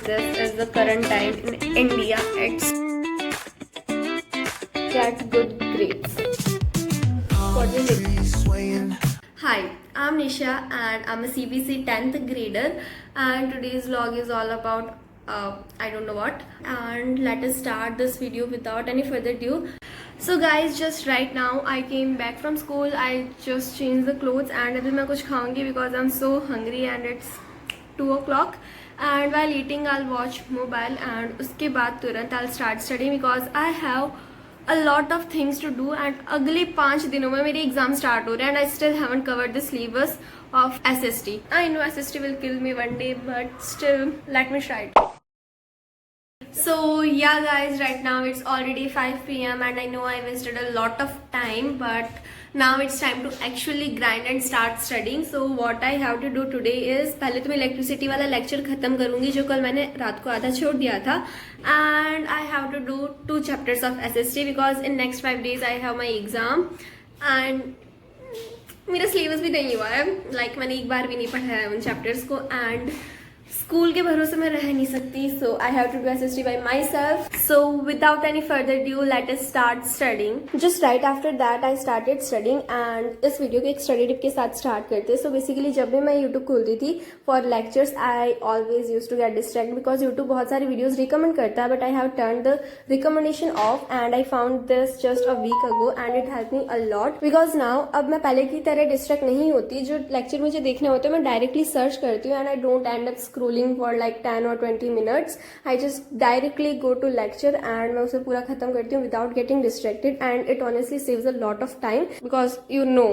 this is the current time in India. It's get good grades. What will it? Hi, I'm Nisha and I'm a CBC 10th grader, and today's vlog is all about I don't know what. And let us start this video without any further ado. So guys, just right now I came back from school. I just changed the clothes and अभी मैं कुछ खाऊंगी because I'm so hungry and it's 2 o'clock. And while eating I'll watch mobile and उसके बाद तुरंत I'll start studying because I have a lot of things to do and अगले 5 दिनों में मेरे एग्जाम स्टार्ट हो रहे हैं and I still haven't covered the syllabus of SST. I know SST will kill me one day, but still let me try it. So yeah guys, right now it's already 5 PM and I know I wasted a lot of time, but now it's time to actually grind and start studying. So what I have to do today is पहले तो मैं electricity वाला lecture खत्म करूंगी जो कल मैंने रात को आधा छोड़ दिया था, and I have to do 2 chapters of SST because in next 5 days I have my exam and मेरा सिलेबस भी नहीं हुआ है, like मैंने एक बार भी नहीं पढ़ा है उन चैप्टर्स को, एंड स्कूल के भरोसे में रह नहीं सकती. So I have to do SST by myself. So without any further due let us start studying. Just right after that I started studying and इस वीडियो को एक स्टडी टिप के साथ स्टार्ट करते. सो बेसिकली जब भी मैं YouTube खोलती थी for lectures I always use to get distract because YouTube बहुत सारी वीडियोज रिकमेंड करता है, but I have turn the recommendation off and I found this just a week ago and it help me a lot because now अब मैं पहले की तरह distract नहीं होती. जो लेक्चर मुझे देखने होते हैं मैं डायरेक्टली सर्च करती हूँ and I don't and up scrolling for like 10 or 20 minutes. I just directly go to lecture and मैं उसे पूरा खत्म करती हूँ without getting distracted, and it honestly saves a lot of time because you know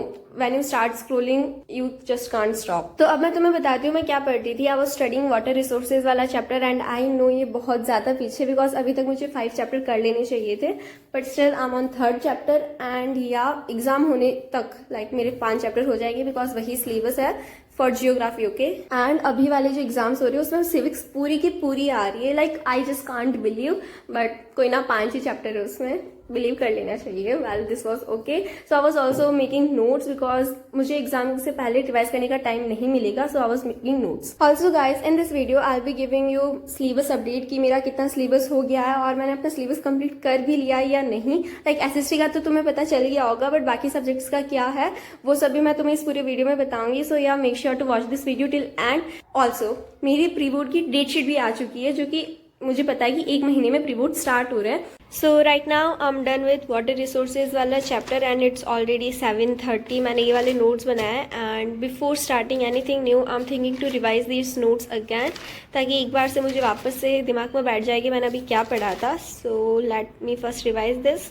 when you start scrolling you just can't stop. तो अब मैं तुम्हें बताती हूँ मैं क्या पढ़ती थी. I was studying water resources वाला chapter and I know ये बहुत ज्यादा पीछे because अभी तक मुझे 5 चैप्टर कर लेने चाहिए थे, but still I'm on 3rd chapter and या एग्जाम होने तक like मेरे 5 चैप्टर हो जाएंगे because वही सिलेबस है फॉर जियोग्राफी. ओके, एंड अभी वाले जो एग्जाम्स हो रहे हैं उसमें सिविक्स पूरी की पूरी आ रही है. Like I just can't believe, but कोई ना 5 ही चैप्टर है उसमें, बिलीव कर लेना चाहिए. Well this was okay. So I was also making notes because मुझे एग्जाम से पहले रिवाइज करने का टाइम नहीं मिलेगा. So I was making notes. Also guys in this video I be giving you syllabus update कि मेरा कितना सिलेबस हो गया है और मैंने अपना सिलेबस कंप्लीट कर भी लिया या नहीं. लाइक SST का तो तुम्हें पता चल गया होगा, बट बाकी सब्जेक्ट्स का क्या है वो सभी मैं तुम्हें इस पूरे वीडियो में बताऊंगी. So yeah make sure to watch this video till end. Also मेरी प्री बोर्ड की डेट शीट भी आ चुकी है जो कि मुझे पता है कि 1 महीने में प्री बोर्ड स्टार्ट हो रहे हैं. So right now I am done with water resources वाला चैप्टर एंड इट्स ऑलरेडी 7:30. मैंने ये वाले नोट्स बनाए and before starting anything new I am thinking to revise these notes again, ताकि एक बार से मुझे वापस से दिमाग में बैठ जाए कि मैंने अभी क्या पढ़ा था. So let me first revise this.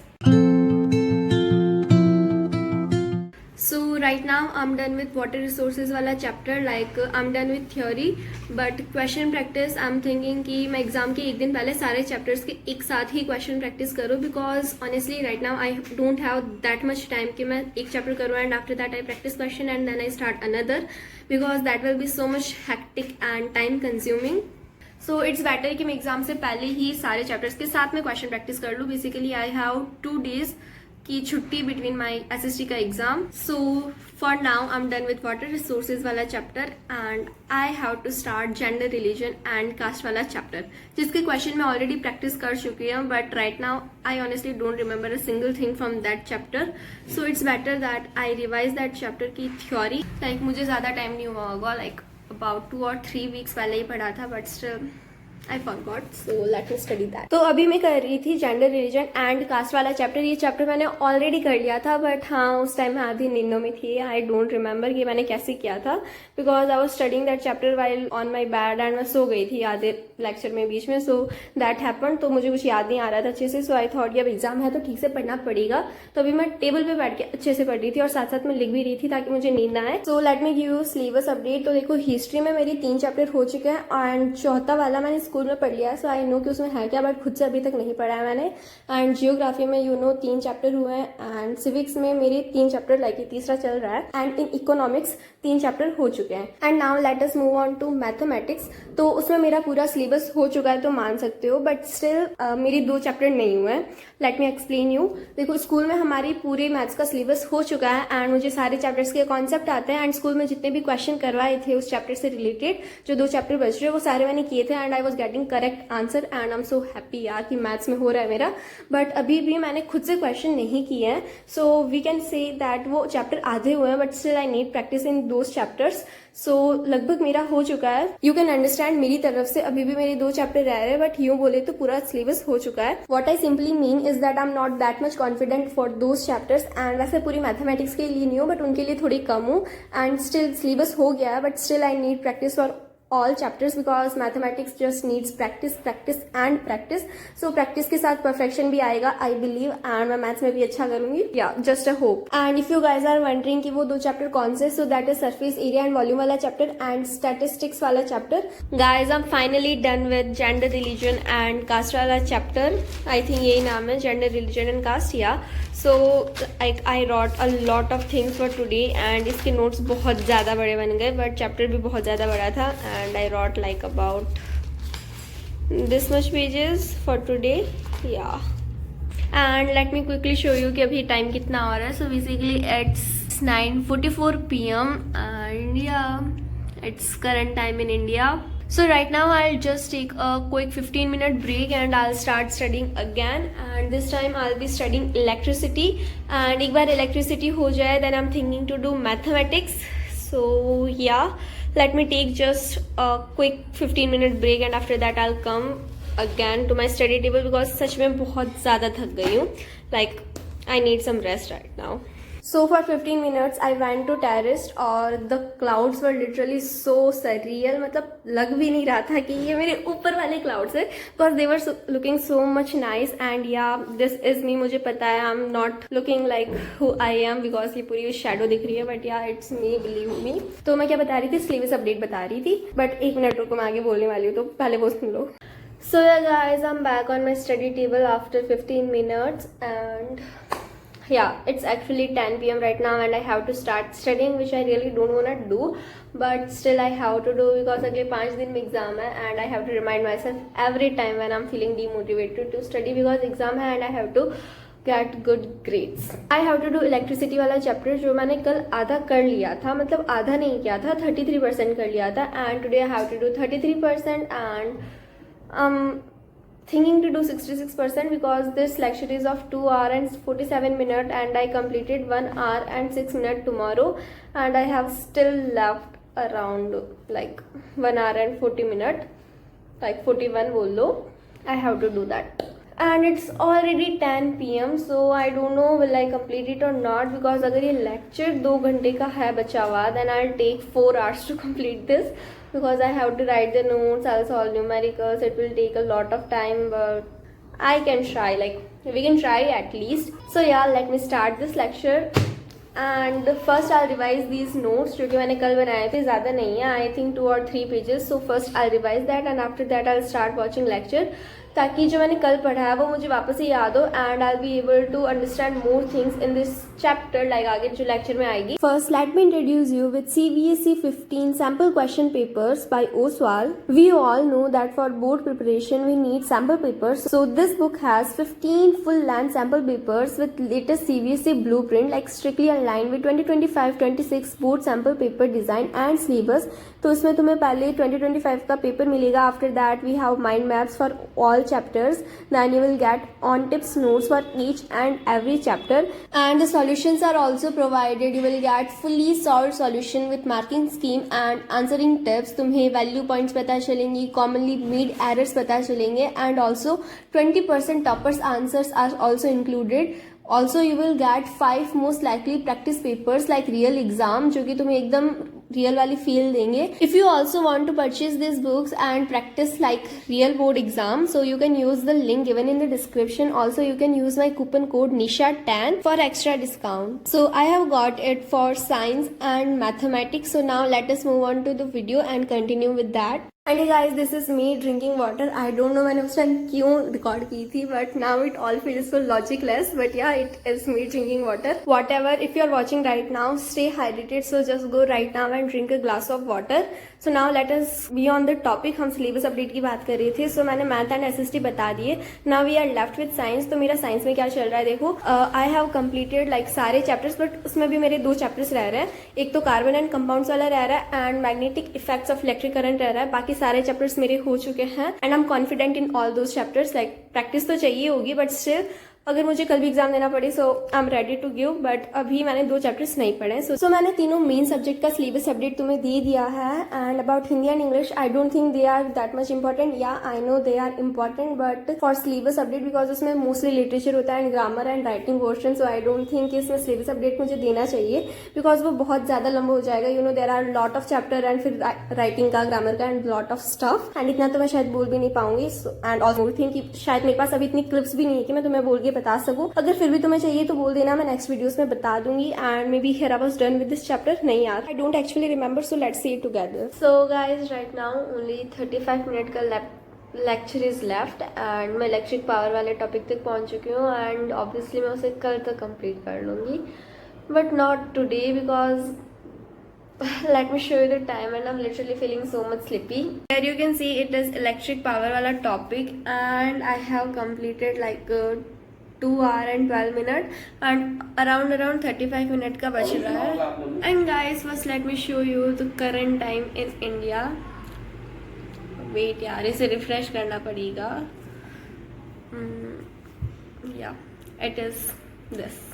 So right now I'm done with water resources वाला chapter. Like I'm done with theory, but question practice I'm thinking कि मैं exam के एक दिन पहले सारे chapters के एक साथ ही question practice करूँ because honestly right now I don't have that much time कि मैं एक chapter करूँ and after that I practice question and then I start another because that will be so much hectic and time consuming. So it's better कि मैं exam से पहले ही सारे chapters के साथ में question practice कर लूँ. Basically I have 2 days की छुट्टी बिटवीन माई SST का exam. So for now I am done with water resources वाला chapter and I have to start gender religion and caste वाला चैप्टर जिसके क्वेश्चन मैं already practice कर चुकी हूँ, but right now I honestly don't remember a single thing from that chapter. So it's better that I revise that chapter की theory. Like मुझे ज़्यादा time नहीं हुआ होगा, लाइक अबाउट 2 or 3 वीक्स पहले ही पढ़ा था, but still I forgot, so let me study that. तो अभी मैं कर रही थी जेंडर रिलीजन एंड कास्ट वाला चैप्टर. ये चैप्टर मैंने ऑलरेडी कर लिया था, बट हाँ उस टाइम मैं आधी नींदों में थी. आई डोंट रिमेंबर कि मैंने कैसे किया था because I was studying that chapter while on my bed and मैं सो गई थी आधे लेक्चर में बीच में. सो दैट हैपन, तो मुझे कुछ याद नहीं आ रहा था अच्छे से. सो आई थॉट कि अब एग्जाम है तो ठीक से पढ़ना पड़ेगा. तो अभी मैं टेबल पे बैठ के अच्छे से पढ़ रही थी और साथ साथ में लिख भी रही थी ताकि मुझे नींद ना आए. So let me give you syllabus update. तो देखो हिस्ट्री में मेरी 3 चैप्टर हो चुके हैं एंड चौथा वाला मैंने स्कूल में पढ़ लिया है. सो आई नो कि उसमें है क्या, बट खुद से अभी तक नहीं पढ़ा है मैंने. एंड जियोग्राफी में 3 चैप्टर हुए हैं एंड सिविक्स में मेरे 3 चैप्टर लाइक तीसरा चल रहा है एंड इन इकोनॉमिक्स 3 चैप्टर हो चुके हैं. And now let us move on to mathematics. तो उसमें मेरा पूरा सिलेबस हो चुका है तो मान सकते हो, बट स्टिल मेरी 2 चैप्टर नहीं हुए हैं. Let me explain you. देखो स्कूल में हमारी पूरे मैथ्स का सिलेबस हो चुका है एंड मुझे सारे चैप्टर्स के कॉन्सेप्ट आते हैं एंड स्कूल में जितने भी क्वेश्चन करवाए थे उस चैप्टर से रिलेटेड जो 2 चैप्टर बच रहे वो सारे मैंने किए थे and I was getting correct answer and I am so happy यार कि मैथ्स में हो रहा है मेरा. बट अभी भी मैंने खुद से क्वेश्चन नहीं किए हैं, so we can say that वो चैप्टर आधे हुए हैं, but still I need practice in those chapters. So लगभग मेरा हो चुका है. यू कैन अंडरस्टैंड मेरी तरफ से अभी भी मेरे 2 चैप्टर रह रहे हैं, बट यूं बोले तो पूरा सिलेबस हो चुका है. What I simply mean is that I am not that much confident for those chapters. And वैसे पूरी मैथमेटिक्स के लिए नहीं हूँ, बट उनके लिए थोड़ी कम हूँ. एंड स्टिल सिलेबस हो गया है, but still I need practice for all chapters because mathematics just needs practice and practice. So practice के साथ perfection भी आएगा I believe, and मैं maths में भी अच्छा करूंगी. Yeah, just a hope. And if you guys are wondering कि वो 2 chapter कौन से, so that is surface area and volume वाला chapter and statistics वाला chapter. Guys, I'm finally done with gender, religion and caste वाला chapter. I think यही नाम है, gender, religion and caste. Yeah. So I wrote a lot of things for today and इसके notes बहुत ज़्यादा बड़े बन गए, but chapter भी बहुत ज़्यादा बड़ा था. And I wrote like about this much pages for today. Yeah. And let me quickly show you कि अभी time कितना हो रहा है. So basically it's 9:44 PM and yeah, it's current time in India. So right now I'll just take a quick 15-minute break and I'll start studying again, and this time I'll be studying electricity. And एक बार electricity हो जाए then I'm thinking to do mathematics. So yeah, let me take just a quick 15-minute break and after that I'll come again to my study table because सच में बहुत ज़्यादा थक गई हूँ. Like I need some rest right now. So for 15 minutes I went to terrace और the clouds were literally so surreal. मतलब लग भी नहीं रहा था कि ये मेरे ऊपर वाले clouds है, because they were looking so much nice. And yeah, this is me. मुझे पता है I'm not looking like who I am because ये पूरी shadow दिख रही है, but yeah, it's me, believe me. तो मैं क्या बता रही थी, syllabus update बता रही थी, but 1 मिनट रुको, मैं आगे बोलने वाली हूँ, तो पहले वो सुन लो. So yeah guys, I'm back on my study table after 15 minutes and yeah, it's actually 10 PM right now and I have to start studying, which I really don't want to do, but still I have to do because अगले 5 दिन में exam है and I have to remind myself every time when I'm feeling demotivated to study because exam है and I have to get good grades. I have to do electricity वाला chapter जो मैंने कल आधा कर लिया था, मतलब आधा नहीं किया था, 33% कर लिया था, and today I have to do 33% and thinking to do 66% because this lecture is of 2 hours and 47 minutes and I completed 1 hour and 6 minutes tomorrow and I have still left around like 1 hour and 40 minutes, like 41 बोल लो. I have to do that and it's already 10 PM, so I don't know will I complete it or not because अगर ये lecture 2 घंटे का है बचा हुआ then I'll take 4 hours to complete this because I have to write the notes, I'll solve numericals, it will take a lot of time, but I can try, like we can try at least. So yeah, let me start this lecture and first I'll revise these notes जो कि मैंने कल बनाए थे, ज़्यादा नहीं है, I think 2 or 3 pages. So first I'll revise that and after that I'll start watching lecture ताकि जो मैंने कल पढ़ा है वो मुझे वापस से याद हो and I'll be able to understand more things in this chapter, like आगे जो lecture में आएगी. First, let me introduce you with CBSE 15 sample question papers by Oswal. We all know that for board preparation we need sample papers. So this book has 15 full-length sample papers with latest CBSE blueprint, like strictly aligned with 2025-26 board sample paper design and syllabus. तो इसमें तुम्हें पहले 2025 का paper मिलेगा. After that we have mind maps for all chapters. Then you will get on tips notes for each and every chapter. And the solutions are also provided. You will get fully solved solution with marking scheme and answering tips. तुम्हें value points पता चलेंगी, commonly made errors पता चलेंगे, and also 20% toppers answers are also included. Also you will get 5 most likely practice papers like real exam जो कि तुम्हें एकदम real वाली फील देंगे. If you also want to purchase these books and practice like real board exam, so you can use the link given in the description. Also you can use my coupon code NISHA10 for extra discount. So I have got it for science and mathematics. So now let us move on to the video and continue with that. And hey guys, this is me drinking water. I don't know मैंने उस time क्यों record की थी, but now it all feels so logicless. But yeah, it is me drinking water. Whatever, if you are watching right now, stay hydrated. So just go right now and drink a glass of water. So now let us be on the topic. हम syllabus update की बात कर रहे थे. सो मैंने math and SST बता दिए. Now we are left with science. तो मेरा साइंस में क्या चल रहा है देखो. आई हैव कंप्लीटेड लाइक सारे चैप्टर्स, बट उसमें भी मेरे 2 चैप्टर्स रह रहे हैं. एक तो कार्बन एंड कंपाउंड्स वाला रह रहा है and magnetic effects of electric current रह रहा है. बाकी सारे चैप्टर्स मेरे हो चुके हैं and I am confident in all those chapters. Like practice तो चाहिए होगी, बट स्टिल अगर मुझे कल भी एग्जाम देना पड़े so I am ready to give. But अभी मैंने 2 चैप्टर्स नहीं पढ़े. सो मैंने तीनों मेन सब्जेक्ट का सिलेबस अपडेट तुम्हें दे दिया है. And about Hindi and English I don't think they are that much important. Yeah I know they are important but for syllabus update because उसमें मोस्टली लिटरेचर होता है and grammar and writing portion. So I don't think इसमें syllabus update मुझे देना चाहिए because वो बहुत ज्यादा लंबा हो जाएगा. You know there are lot of chapter and फिर राइटिंग का, ग्रामर का and lot of stuff. And इतना तो मैं शायद बोल भी नहीं पाऊंगी. एंड ऑल्सो थिंक कि शायद मेरे पास अभी इतनी क्लिप्स भी नहीं है कि मैं तुम्हें बोल के बता सकूं. अगर फिर भी तुम्हें चाहिए तो बोल देना, मैं नेक्स्ट वीडियोस में बता दूंगी. And may be here I was done with this chapter. नहीं यार, I don't actually remember. So let's see it together. So guys right now only 35 minute का लेक्चर इज लेफ्ट एंड मैं electric power वाले topic तक पहुंच चुकी हूँ. And obviously मैं उसे कल तक कंप्लीट कर लूंगी, but not today because let me show you the time and I'm literally feeling so much sleepy. Here you can see it is electric power wala topic and I have completed like 2 hour and 12 minute and around 35 minute का बच रहा है. And guys first let me show you the current time in India. Wait यार, इसे refresh करना पड़ेगा. Yeah, it is this.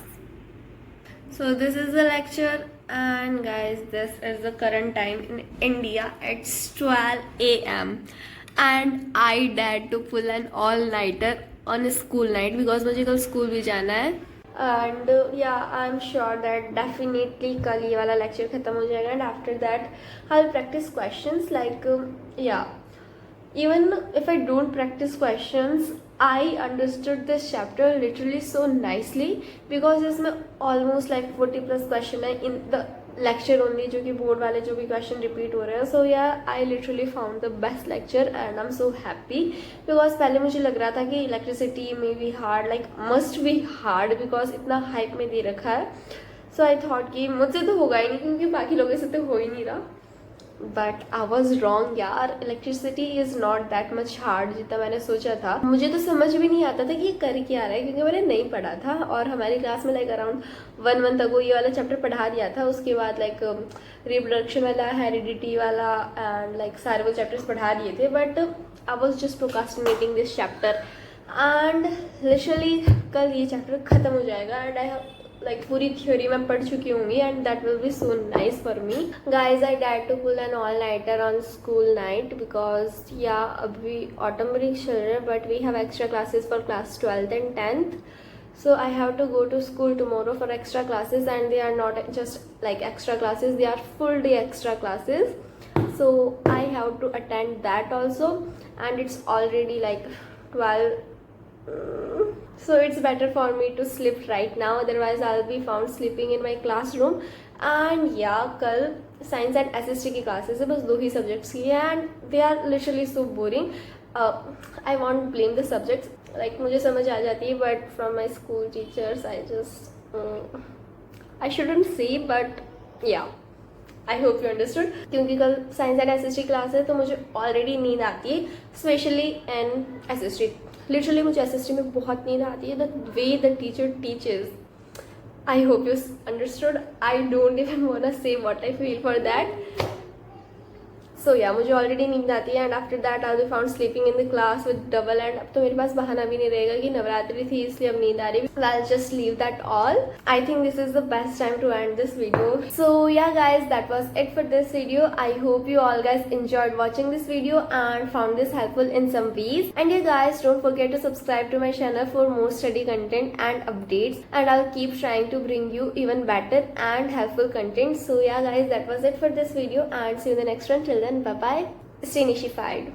So this is the lecture and guys this is the current time in India. It's 12 AM and I dared to pull an all-nighter on a school night because मुझे कल school भी जाना है. And yeah, I'm sure that definitely कल ये वाला lecture खत्म हो जाएगा and after that I'll practice questions like yeah. Even if I don't practice questions, I understood this chapter literally so nicely because इसमें almost like 40 plus question है in the lecture only, जो कि board वाले जो भी question repeat हो रहे हैं. So yeah, I literally found the best lecture and I'm so happy because पहले मुझे लग रहा था कि electricity may be hard, like must be hard because इतना hype में दे रखा है. So I thought कि मुझसे तो होगा ही नहीं क्योंकि बाकी लोगों से तो हो ही नहीं रहा. बट आई वॉज रॉन्ग यार. Electricity is not that much hard जितना मैंने सोचा था. मुझे तो समझ भी नहीं आता था कि ये कर क्या रहा है क्योंकि मैंने नहीं पढ़ा था और हमारी क्लास में लाइक अराउंड 1 मंथ अगो ये वाला चैप्टर पढ़ा दिया था. उसके बाद लाइक रिप्रोडक्शन वाला, हेरिडिटी वाला एंड लाइक सारे वो चैप्टर्स पढ़ा दिए थे. But I was just procrastinating this chapter and literally कल ये चैप्टर खत्म हो जाएगा एंड आई हैव like पूरी थ्योरी मैं पढ़ चुकी होंगी and that will be so nice for me. Guys, I dared to pull an all-nighter on school night because yeah, अभी autumn break चल रहा है but we have extra classes for class 12th and 10th. So I have to go to school tomorrow for extra classes and they are not just like extra classes, they are full day extra classes. So I have to attend that also and it's already like 12. So it's better for me to sleep right now, otherwise I'll be found sleeping in my classroom. And yeah, कल science and SST की classes है, बस 2 ही subjects की है and they are literally so boring. I won't blame the subjects, like मुझे समझ आ जाती है but from my school teachers I just I shouldn't say but yeah I hope you understood. क्योंकि कल साइंस एंड एसएसटी क्लास है तो मुझे ऑलरेडी नींद आती है, स्पेशली इन एसएसटी. लिटरली मुझे एसएसटी में बहुत नींद आती है. The way the teacher teaches, I hope you understood. I don't even want to say what I feel for that. So yeah मुझे ऑलरेडी नींद आती है and after that I will found sleeping in the class with double. And अब तो मेरे पास बहाना भी नहीं रहेगा कि नवरात्रि थी इसलिए अब नींद आ रही. I just leave that all. I think this is the best time to end this video. So yeah guys, that was it for this video. I hope you all guys enjoyed watching this video and found this helpful in some ways. And yeah guys, don't forget to subscribe to my channel for more study content and updates, and I'll keep trying to bring you even better and helpful content. So yeah guys, that was it for this video and see you in the next one. Till then, bye bye, stay nishified.